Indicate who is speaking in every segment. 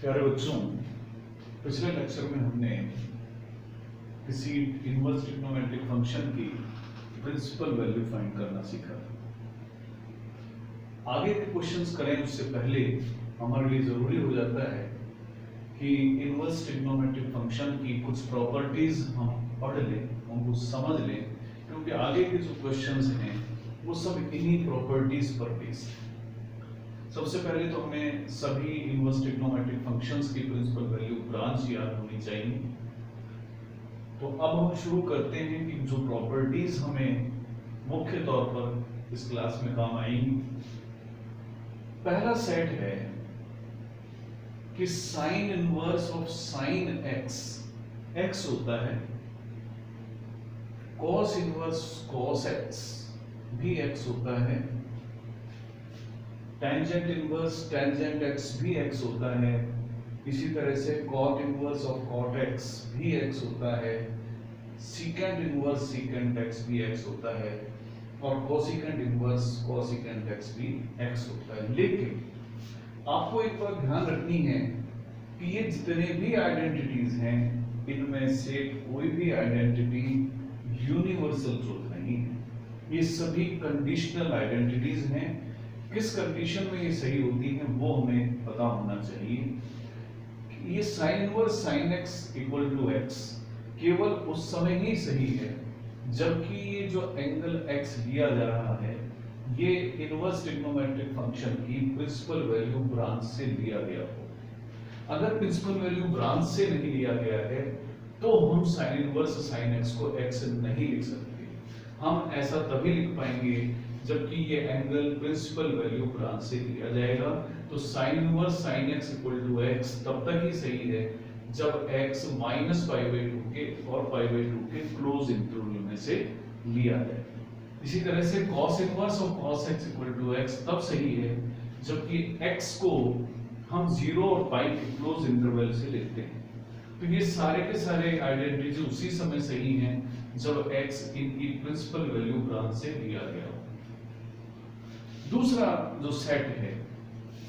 Speaker 1: प्यारे बच्चों, पिछले लेक्चर में हमने किसी इनवर्स ट्रिग्नोमेट्रिक फंक्शन की प्रिंसिपल वैल्यू फाइंड करना सीखा। आगे के क्वेश्चंस करें उससे पहले हमारे लिए जरूरी हो जाता है कि इनवर्स ट्रिग्नोमेट्रिक फंक्शन की कुछ प्रॉपर्टीज हम पढ़ लें, उनको समझ लें, क्योंकि आगे के जो क्वेश्चंस हैं वो सब इन्हीं प्रॉपर्टीज पर बेस्ड है। सबसे पहले तो हमें सभी इनवर्स ट्रिग्नोमेट्रिक फंक्शंस की प्रिंसिपल वैल्यू ब्रांच याद होनी चाहिए। तो अब हम शुरू करते हैं कि जो प्रॉपर्टीज हमें मुख्य तौर पर इस क्लास में काम आएंगी। पहला सेट है कि sine inverse of sine x, x होता है, कॉस इनवर्स कॉस एक्स भी एक्स होता है, टेंजेंट इनवर्स टेंजेंट एक्स भी एक्स होता है, इसी तरह से cot inverse of cot x भी एक्स होता है, सीकेंट इनवर्स सीकेंट एक्स भी एक्स होता है और कोसिकेंट इनवर्स कोसिकेंट एक्स भी एक्स होता है। लेकिन आपको एक बात ध्यान रखनी है कि ये जितने भी आइडेंटिटीज हैं इनमें से कोई भी आइडेंटिटी यूनिवर्सल ट्रूथ नहीं है, ये सभी कंडीशनल आइडेंटिटीज हैं। किस कंडीशन में ये सही होती है वो हमें पता होना चाहिए। ये sine inverse sine x equal to x केवल उस समय ही सही है जबकि ये जो एंगल एक्स लिया जा रहा है ये इनवर्स ट्रिग्नोमेट्रिक फंक्शन की प्रिंसिपल वैल्यू ब्रांच से लिया गया हो। अगर प्रिंसिपल वैल्यू ब्रांच से नहीं लिया गया है तो हम साइन इनवर्स साइन एक्स को एक्स नहीं लिख सकते। हम ऐसा तभी लिख पाएंगे जबकि ये एंगल प्रिंसिपल वैल्यू ब्रांच से लिया जाएगा। तो sine inverse sine x equal to x तब तक ही सही है जब x माइनस पाई बाई 2 के और पाई बाई 2 के क्लोज इंटरवल में से लिया जाए। इसी तरह से cos inverse of cos x equal to x तब सही है जबकि x को हम 0 और पाई के क्लोज इंटरवल से लेते हैं। तो ये सारे के सारे आइडेंटिटीज उसी समय सही हैं जब x इनकी प्रिंसिपल वैल्यू ब्रांच से लिया गया हो। दूसरा जो सेट है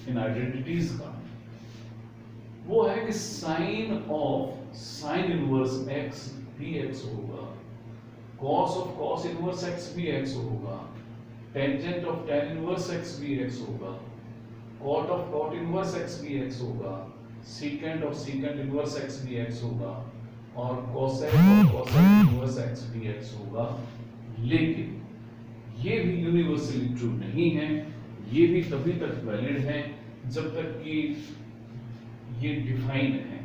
Speaker 1: इन आइडेंटिटीज का वो है कि sine of sine inverse x भी एक्स होगा, cos of cos inverse x भी एक्स होगा, tangent of tan inverse x भी एक्स होगा, cot of cot inverse x भी एक्स होगा, secant of secant inverse x भी एक्स होगा और cosec of cosec inverse x भी एक्स होगा। लेकिन ये भी यूनिवर्सली ट्रू नहीं है, ये भी तभी तक वैलिड है जब तक कि ये डिफाइन है।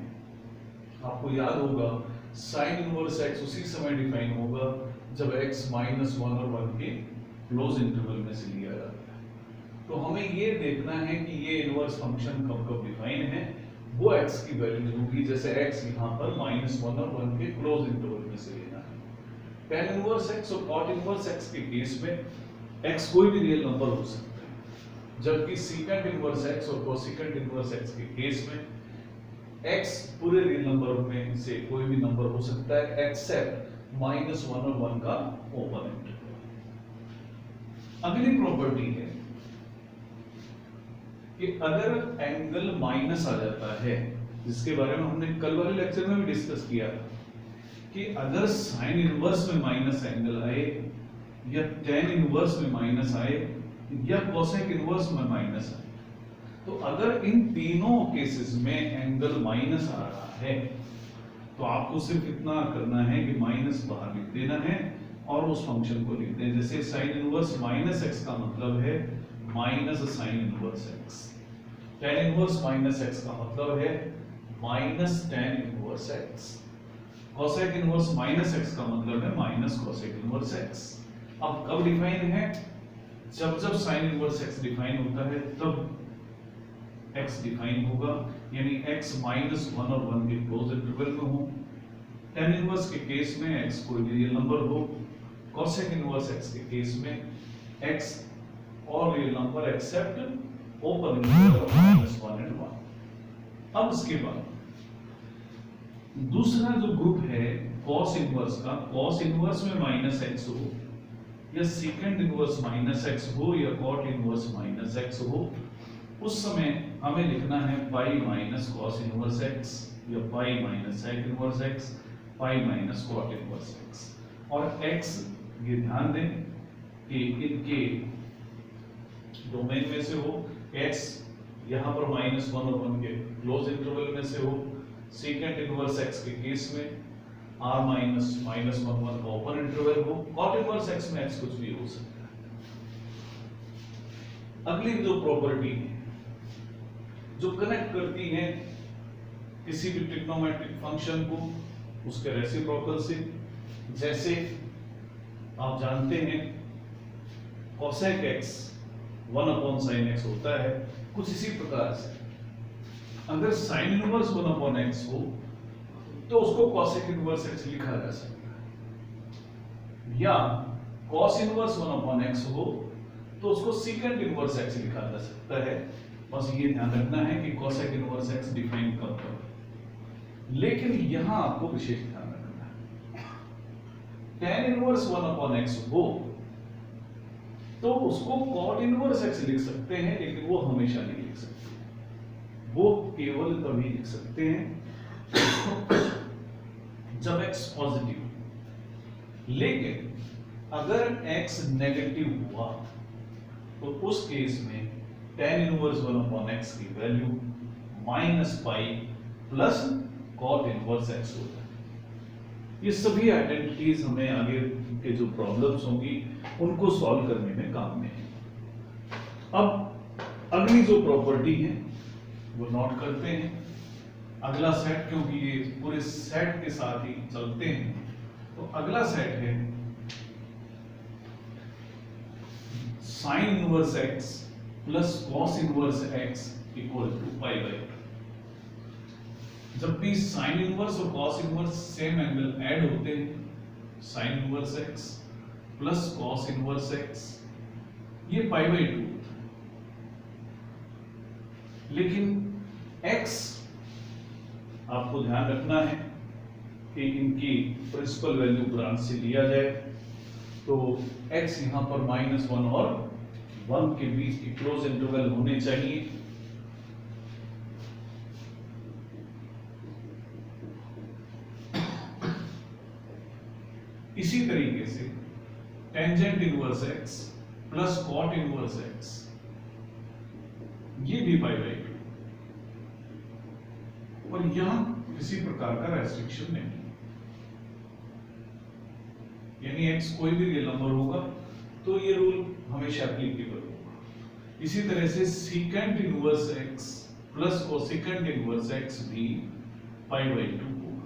Speaker 1: आपको याद होगा साइन इनवर्स एक्स उसी समय डिफाइन होगा जब x माइनस 1 और 1 के क्लोज इंटरवल में से लिया जाता है। तो हमें ये देखना है कि ये इनवर्स फंक्शन कब कब डिफाइन है, वो x की वैल्यू होगी जैसे x यहाँ पर माइनस 1 और 1 के क्लोज इंटरवल में से लेना है। tan इनवर्स x और cot इनवर्स x के केस में x कोई भी रियल नंबर हो सकता है, जबकि secant इनवर्स x और cosecant इनवर्स x के केस में x पूरे रियल नंबर में से कोई भी नंबर हो सकता है एक्सेप्ट माइनस 1 और 1 का ओपन इंटरवल। अगली प्रॉपर्टी है कि अगर एंगल माइनस आ जाता है, जिसके बारे में हमने कल वाले लेक्चर में भी डिस्कस किया था कि अगर साइन इनवर्स में माइनस एंगल आए या टेन इनवर्स में माइनस आए या कोसेक इनवर्स में माइनस आए, तो अगर इन तीनों केसेस में एंगल माइनस आ रहा है तो आपको सिर्फ इतना करना है कि माइनस बाहर लिख देना है और उस फंक्शन को लिख दें। जैसे साइन इनवर्स माइनस एक्स का मतलब है minus sine inverse x, tan inverse minus x का मतलब है minus ten inverse x, cosec inverse minus x का मतलब है माइनस कोसेक इनवर्स एक्स। अब कब डिफाइन है? जब जब साइन इनवर्स एक्स डिफाइन होता है तब x डिफाइन होगा, यानी x माइनस 1 और 1 के क्लोज इंटरवल में हो। tan इनवर्स के केस में x कोई रियल नंबर हो, कोसेक इनवर्स x के केस में x और real number except open interval of minus 1 and 1। अब इसके बाद दूसरा जो ग्रुप है cos इनवर्स का, cos इनवर्स में माइनस x हो या secant इनवर्स माइनस x हो या cot इनवर्स माइनस x हो, उस समय हमें लिखना है pi minus cos inverse x या pi minus sec inverse x, pi minus cot inverse x. और एक्स ये ध्यान दें कि इनके डोमेन में से हो, एक्स यहां पर -1/1 के क्लोज इंटरवल में से हो, सेकेंड इनवर्स एक्स के केस में r -1/1 का ओपन इंटरवल हो, कॉट इनवर्स एक्स में एक्स कुछ भी हो सकता है। अगली जो प्रॉपर्टी है जो कनेक्ट करती है किसी भी ट्रिग्नोमेट्रिक फंक्शन को उसके रेसिप्रोकल से, जैसे आप जानते हैं cosec x 1/sin x होता है, कुछ इसी प्रकार से अगर sin इनवर्स 1/x हो तो उसको cosec इनवर्स x लिखा जा सकता है, या cos इनवर्स 1/x हो तो उसको secant इनवर्स x लिखा जा सकता है। बस ये ध्यान रखना है कि cosec इनवर्स x डिफाइन कब करें, लेकिन यहां आपको विशेष ध्यान रखना है tan इनवर्स 1/x हो तो उसको cot इनवर्स x लिख सकते हैं, लेकिन वो हमेशा नहीं लिख सकते, वो केवल तभी लिख सकते हैं जब x पॉजिटिव। लेकिन अगर x नेगेटिव हुआ तो उस केस में tan इनवर्स 1/x की value -pi plus cot inverse x होता है। ये सभी आइडेंटिटीज हमें आगे के जो प्रॉब्लम्स होंगी उनको सॉल्व करने में काम में है। अब अगली जो प्रॉपर्टी है वो नोट करते हैं। अगला सेट, क्योंकि ये पूरे सेट के साथ ही चलते हैं, तो अगला सेट है sin inverse x plus cos inverse x equal to पाई/2। जब भी sin इनवर्स और cos inverse same angle add होते हैं, sin inverse x plus cos inverse x ये पाई/2 होता है। लेकिन x आपको ध्यान रखना है कि इनकी प्रिंसिपल वैल्यू ब्रांच से लिया जाए, तो x यहां पर -1 और 1 के बीच की क्लोज इंटरवल होने चाहिए। इसी तरीके से tangent inverse x plus cot inverse x ये भी पाई/2, और यहां किसी प्रकार का रेस्ट्रिक्शन नहीं, यानी x कोई भी रियल नंबर होगा तो ये रूल हमेशा एप्लीकेबल होगा। इसी तरह से secant inverse x plus cosecant inverse x भी पाई/2 होगा।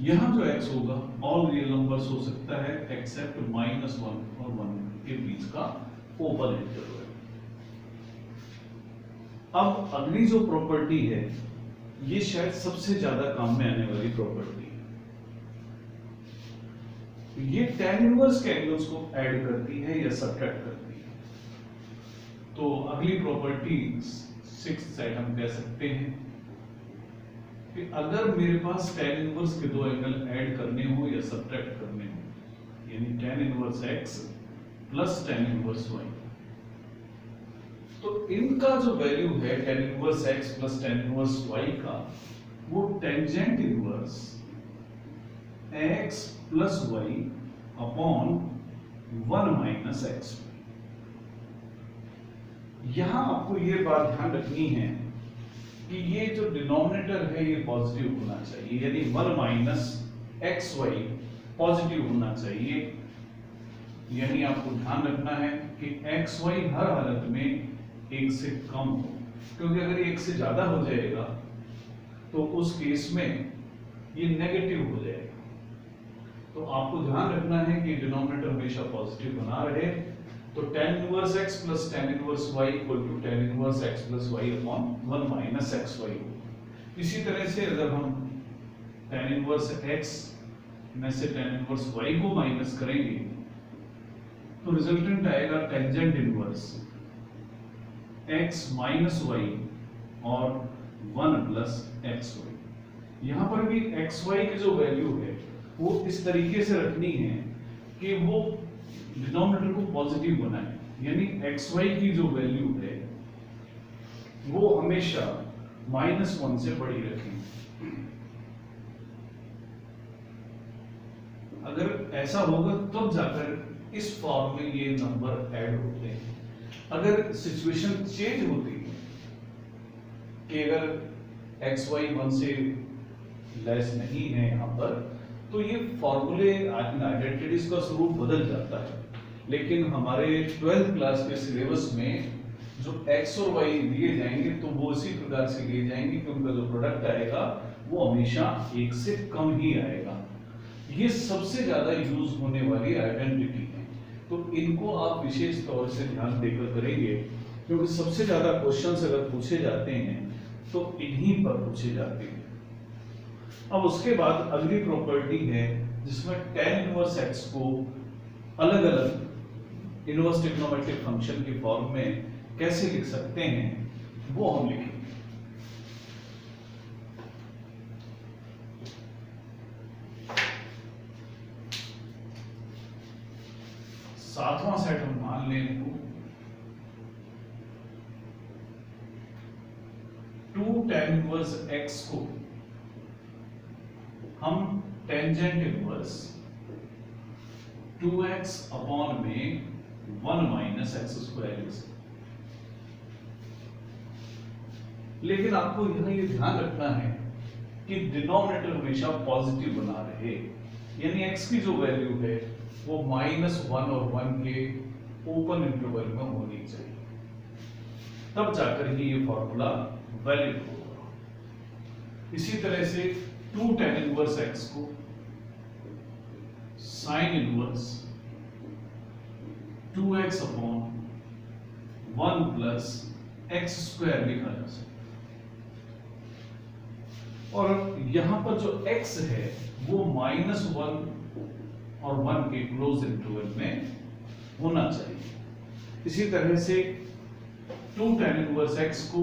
Speaker 1: यहां जो x होगा ऑल रियल नंबर्स हो सकता है एक्सेप्ट -1 और 1 के बीच का ओपन इंटरवल। अब अगली जो प्रॉपर्टी है ये शायद सबसे ज्यादा काम में आने वाली प्रॉपर्टी है। ये tan इनवर्स के एंगल्स को ऐड करती है या सब्ट्रैक्ट करती है। तो अगली प्रॉपर्टी 6th सेट हम कह सकते हैं कि अगर मेरे पास tan इनवर्स के दो एंगल ऐड करने हो या सब्ट्रैक्ट करने हो, यानी tan inverse x plus tan inverse y, तो इनका जो वैल्यू है tan inverse x plus tan inverse y का, वो tangent inverse x plus y upon 1 minus x। यहां आपको ये बात ध्यान रखनी है कि ये जो डिनोमिनेटर है ये पॉजिटिव होना चाहिए, यानी 1 माइनस xy पॉजिटिव होना चाहिए। यानी आपको ध्यान रखना है कि xy हर हालत में 1 से कम हो, क्योंकि अगर ये 1 से ज्यादा हो जाएगा तो उस केस में ये नेगेटिव हो जाएगा। तो आपको ध्यान रखना है कि डिनोमिनेटर हमेशा पॉजिटिव बना रहे। तो tan inverse x plus tan inverse y equal to tan inverse x plus y upon 1 minus xy हो। इसी तरह से अगर हम tan इनवर्स x में से tan इनवर्स y को माइनस करेंगे तो रिजल्टेंट आएगा tangent inverse x minus y और 1 प्लस xy। यहां पर भी xy की जो वैल्यू है वो इस तरीके से रखनी है कि वो
Speaker 2: डिनोमिनेटर को पॉजिटिव बनाएं, यानी xy की जो वैल्यू है वो हमेशा -1 से बड़ी रखें। अगर ऐसा होगा तब जाकर इस फॉर्म में ये नंबर ऐड होते हैं। अगर सिचुएशन चेंज होती है कि अगर xy 1 से लेस नहीं है यहां पर, तो ये फॉर्मूले आइडेंटिटीज का स्वरूप बदल जाता है। लेकिन हमारे 12th क्लास के सिलेबस में जो x और y लिए जाएंगे तो वो इसी प्रकार से लिए जाएंगे कि उनका जो प्रोडक्ट आएगा वो हमेशा 1 से कम ही आएगा। ये सबसे ज्यादा यूज होने वाली आइडेंटिटी है, तो इनको आप विशेष तौर से ध्यान देकर करेंगे, क्योंकि सबसे ज्यादा क्वेश्चंस अगर पूछे जाते हैं तो इन्हीं पर पूछे जाते हैं। अब उसके बाद अगली प्रॉपर्टी है जिसमें tan इनवर्स x को अलग अलग इनवर्स ट्रिग्नोमेट्रिक फंक्शन की फॉर्म में कैसे लिख सकते हैं वो हम लिखेंगे। सातवां सेट हम मान लें इनको 2 tan इनवर्स x को हम टेंजेंट इनवर्स 2x अपॉन में 1 माइनस एक्स स्क्वायर लिख सकते। लेकिन आपको यहां ये ध्यान रखना है कि डिनोमिनेटर हमेशा पॉजिटिव बना रहे, यानी x की जो वैल्यू है वो -1 और 1 के ओपन इंटरवल में होनी चाहिए, तब जाकर ही ये फॉर्मूला वैलिड होगा। इसी तरह से 2 tan इनवर्स x को sine inverse 2x upon 1 plus x square लिखा जा सकता है। और यहां पर जो x है वो -1 और 1 के क्लोज इंटरवल में होना चाहिए। इसी तरह से 2 tan इनवर्स x को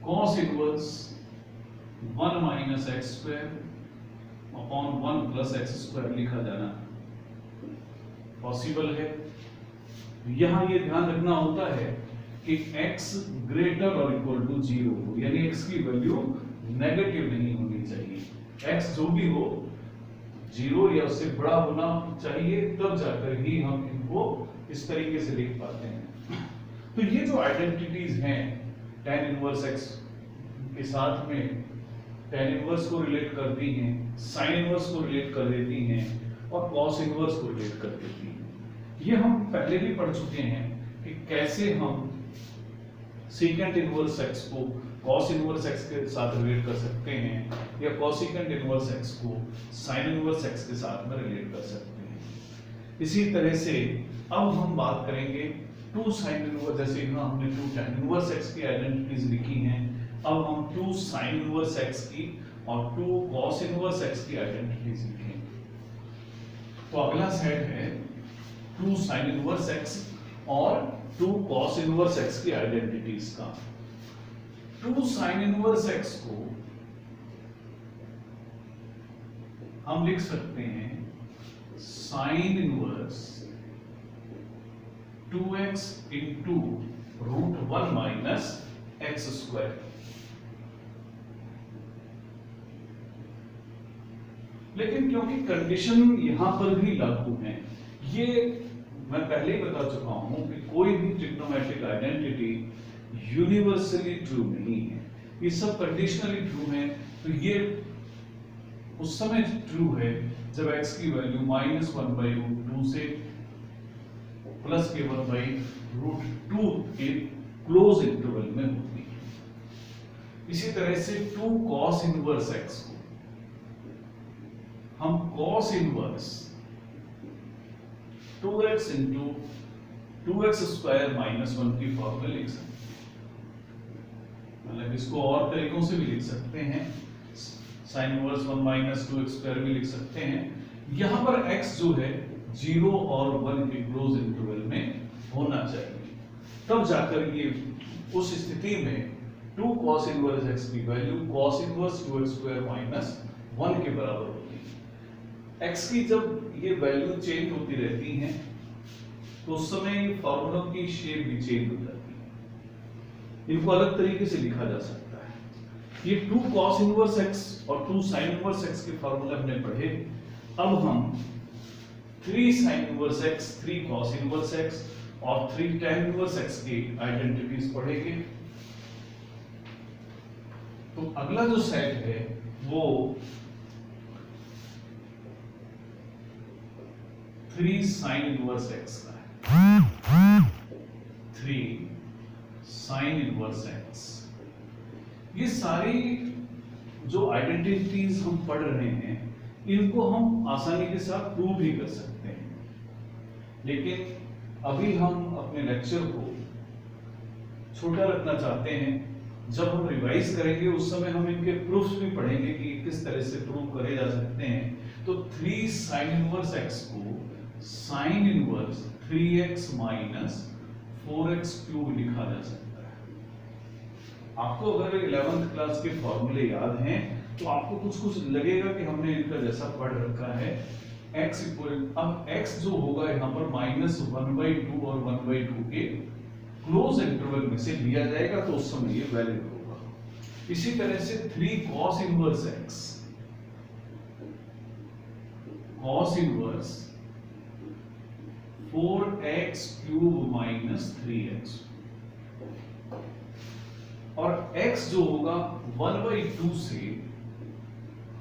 Speaker 2: cos inverse 1 minus x square upon 1 plus x square लिखा जाना पॉसिबल है। यहां ये ध्यान रखना होता है कि x ग्रेटर और इक्वल टू 0 हो, यानी x की वैल्यू नेगेटिव नहीं होनी चाहिए। x जो भी हो 0 या उससे बड़ा होना चाहिए, तब जाकर ही हम इनको इस तरीके से लिख पाते हैं। तो ये जो आइडेंटिटीज हैं tan इनवर्स x के साथ में tan इनवर्स को रिलेट करती हैं, sin इनवर्स को रिलेट कर देती हैं और cos इनवर्स को रिलेट कर देती हैं। ये हम पहले भी पढ़ चुके हैं कि कैसे हम सेकेंड इनवर्स x को cos इनवर्स x के साथ रिलेट कर सकते हैं या cosecant इनवर्स x को sin इनवर्स x के साथ में रिलेट कर सकते हैं। इसी तरह से अब हम बात करेंगे 2 sin इनवर्स, जैसे यहाँ हमने 2 tan इनवर्स x की आइडेंटिटीज लिखी हैं, अब हम 2 sin इनवर्स x की और 2 cos इनवर्स x की आइडेंटिटीज लिखेंगे। तो अगला सेट है 2 sin इनवर्स x और 2 cos इनवर्स x की आइडेंटिटीज का। 2 sin इनवर्स x को हम लिख सकते हैं sin inverse 2x into √1 minus x square. लेकिन क्योंकि कंडीशन यहां पर भी लागू है, ये मैं पहले ही बता चुका हूं कि कोई भी ट्रिग्नोमेट्रिक आइडेंटिटी यूनिवर्सली ट्रू नहीं है, ये सब कंडीशनली ट्रू है। तो ये उस समय ट्रू है जब x की वैल्यू -1/√2 से प्लस के 1/√2 के क्लोज इंटरवल में होती है। इसी तरह से 2 cos इनवर्स x को हम cos inverse 2x into 2x square -1 की फॉर्म में लिख सकते हैं। मतलब इसको और तरीकों से भी लिख सकते हैं, sin inverse 1 minus 2x square भी लिख सकते हैं। यहां पर x जो है 0 और 1 के क्लोज इंटरवल में होना चाहिए, तब जाकर ये उस स्थिति में 2 cos इनवर्स x की value cos inverse 2x square -1 के बराबर होती है। x की जब ये वैल्यू चेंज होती रहती हैं तो उस समय फॉर्मूलों की शेप भी चेंज हो जाती है। इनको अलग तरीके से लिखा जा सकता है। ये 2 cos इनवर्स x और 2 sin इनवर्स x के फॉर्मूले हमने पढ़े। अब हम 3 sin inverse x, 3 cos inverse x और 3 tan इनवर्स x की आइडेंटिटीज पढ़ेंगे। तो अगला जो सेट है वो 3 sin इनवर्स x का है। 3 sin इनवर्स x। ये सारी जो आइडेंटिटीज हम पढ़ रहे हैं इनको हम आसानी के साथ प्रूव भी कर सकते हैं, लेकिन अभी हम अपने लेक्चर को छोटा रखना चाहते हैं। जब हम रिवाइज करेंगे उस समय हम इनके प्रूफ्स भी पढ़ेंगे कि किस तरह से प्रूव करे जा सकते हैं। तो 3 sin इनवर्स x को sin inverse 3x minus 4x cube लिखा जा सकता है। आपको अगर 11th क्लास के फॉर्मूले याद हैं तो आपको कुछ लगेगा कि हमने इनका जैसा पढ़ रखा है। x इक्वल, अब x जो होगा यहाँ पर -1/2 और 1/2 के क्लोज इंटरवल में से लिया जाएगा तो उस समय ये वैलिड होगा। इसी तरह से 3 cos inverse x, cos inverse 4x cube minus 3x, और x जो होगा 1/2 से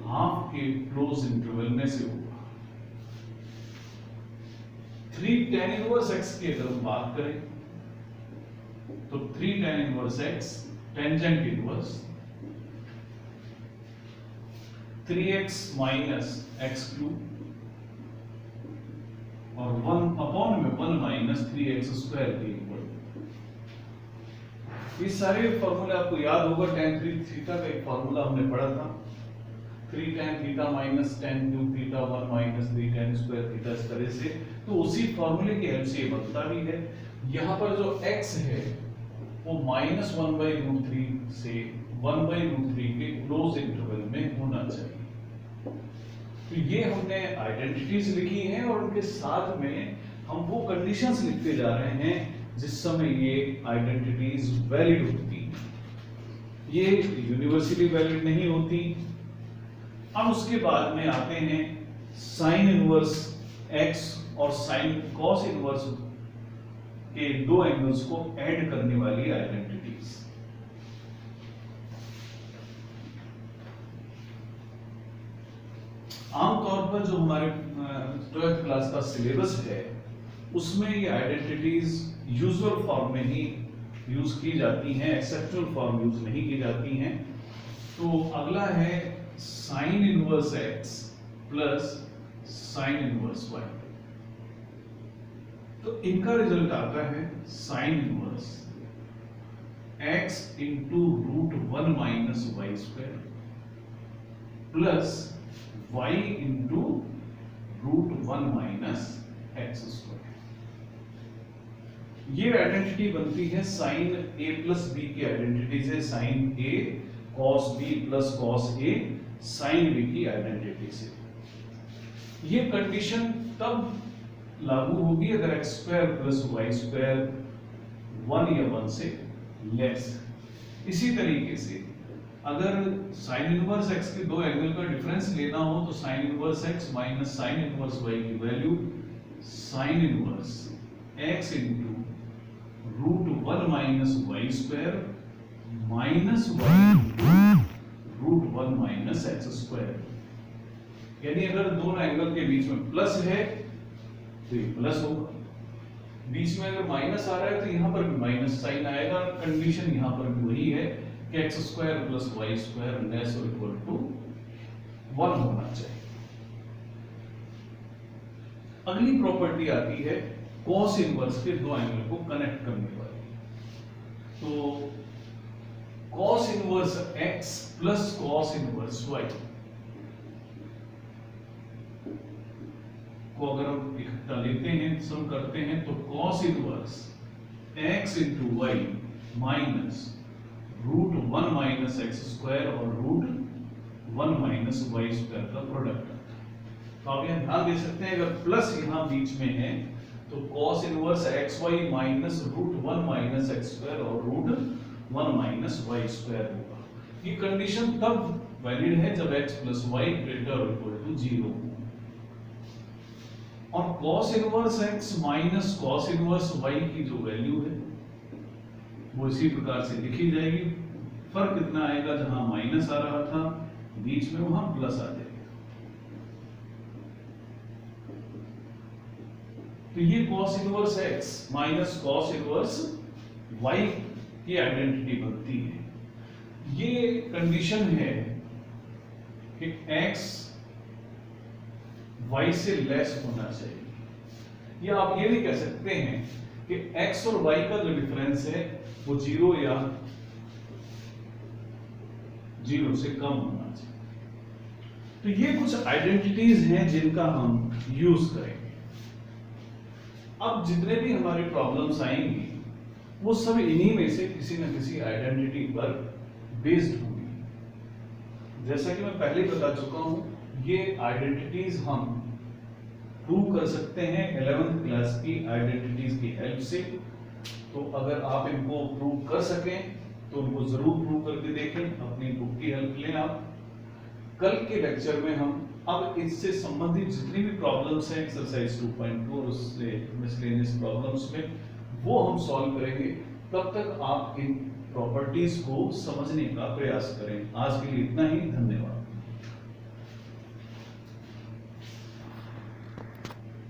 Speaker 2: हाफ के क्लोज इंटरवल में से होगा। 3 tan इनवर्स x की अगर हम बात करें तो 3 tan inverse x tangent inverse 3x minus x cube और 1/1 माइनस 3x स्क्वायर के इक्वल। ये सारे फॉर्मूले आपको याद होगा। tan 3 थीटा का एक फॉर्मूला हमने पढ़ा था, 3 tan theta minus tan cube theta 1 minus 3 tan square theta, इस तरह से। तो उसी फॉर्मूले की हेल्प से ये बनता भी है। यहाँ पर जो x है वो -1/√3 से 1/√3 के क्लोज इंटरवल में होना चाहिए। तो ये हमने आइडेंटिटीज लिखी हैं और उनके साथ में हम वो कंडीशंस लिखते जा रहे हैं जिस समय ये आइडेंटिटीज वैलिड होती हैं। ये यूनिवर्सली वैलिड नहीं होती। अब उसके बाद में आते हैं साइन इनवर्स x और साइन कॉस इनवर्स के दो एंगल्स को ऐड करने वाली आइडेंटिटीज। आमतौर पर जो हमारे 12th क्लास का सिलेबस है उसमें ये आइडेंटिटीज यूजुअल फॉर्म में ही यूज की जाती हैं, एक्सेप्शनल फॉर्म यूज नहीं की जाती हैं। तो अगला है sine inverse x plus sine inverse y। तो इनका रिजल्ट आता है sine inverse x into √1 minus y square plus y into √1 minus x square. ये आइडेंटिटी बनती है साइन a प्लस b की आइडेंटिटी से, sine a cos b plus cos a sine b की आइडेंटिटी से। ये कंडीशन तब लागू होगी अगर x square plus y square 1 या 1 से लेस। इसी तरीके से अगर साइन इनवर्स एक्स के दो एंगल का डिफरेंस लेना हो तो sine inverse x minus sine inverse y की value sine inverse x into √1 minus y square minus y √1 minus x square. यानी अगर दोनों एंगल के बीच में प्लस है तो ये प्लस होगा, बीच में अगर माइनस आ रहा है तो यहां पर भी माइनस साइन आएगा। कंडीशन यहां पर भी वही है कि x square plus y square less और इक्वल टू 1 होना चाहिए। अगली प्रॉपर्टी आती है कॉस इनवर्स के दो एंगल को कनेक्ट करने वाली। तो cos inverse x plus cos inverse y को अगर हम इकट्ठा लेते हैं, सम करते हैं तो cos inverse x into y minus √1 minus x square और √1 माइनस वाई स्क्वायर का प्रोडक्ट आता है। तो आप यहाँ ध्यान दे सकते हैं, अगर प्लस यहाँ बीच में है तो cos inverse xy minus √1 minus x square और √1 माइनस वाई स्क्वायर होगा। ये कंडीशन तब वैलिड है जब x प्लस वाई ग्रेटर और इक्वल टू 0 हो। और cos inverse x minus cos inverse y की जो वैल्यू है वो इसी प्रकार से लिखी जाएगी। फर्क इतना आएगा, जहां माइनस आ रहा था बीच में वहां प्लस आ जाएगा। तो ये cos inverse x minus cos inverse y की आइडेंटिटी बनती है। ये कंडीशन है कि x y से लेस होना चाहिए, या आप ये भी कह सकते हैं कि x और y का जो डिफरेंस है वो 0 या 0 से कम होना चाहिए। तो ये कुछ आइडेंटिटीज हैं जिनका हम यूज करेंगे। अब जितने भी हमारी प्रॉब्लम्स आएंगी वो सब इन्हीं में से किसी न किसी आइडेंटिटी पर बेस्ड होंगी। जैसा कि मैं पहले बता चुका हूं, ये आइडेंटिटीज हम प्रूव कर सकते हैं 11th क्लास की आइडेंटिटीज की हेल्प से। तो अगर आप इनको प्रूव कर सकें तो उनको जरूर प्रूव करके देखें, अपनी बुक की हेल्प लें आप। कल के लेक्चर में हम अब इससे संबंधित जितनी भी प्रॉब्लम्स हैं एक्सरसाइज 2.2 और उससे मिसलेनियस प्रॉब्लम्स में, वो हम सॉल्व करेंगे। तब तक आप इन प्रॉपर्टीज को समझने का प्रयास करें। आज के लिए इतना ही, धन्यवाद।